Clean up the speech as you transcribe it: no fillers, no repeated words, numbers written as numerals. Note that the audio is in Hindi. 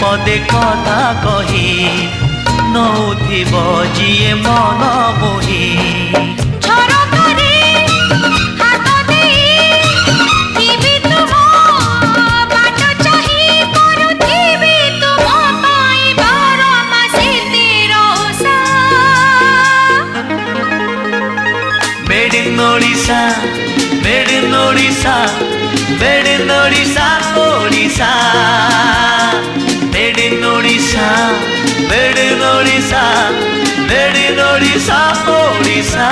पदे कथा कही नौथिब जिए मन मोही Odisha made in Odisha made in Odisha Odisha made in Odisha made in Odisha made in Odisha Odisha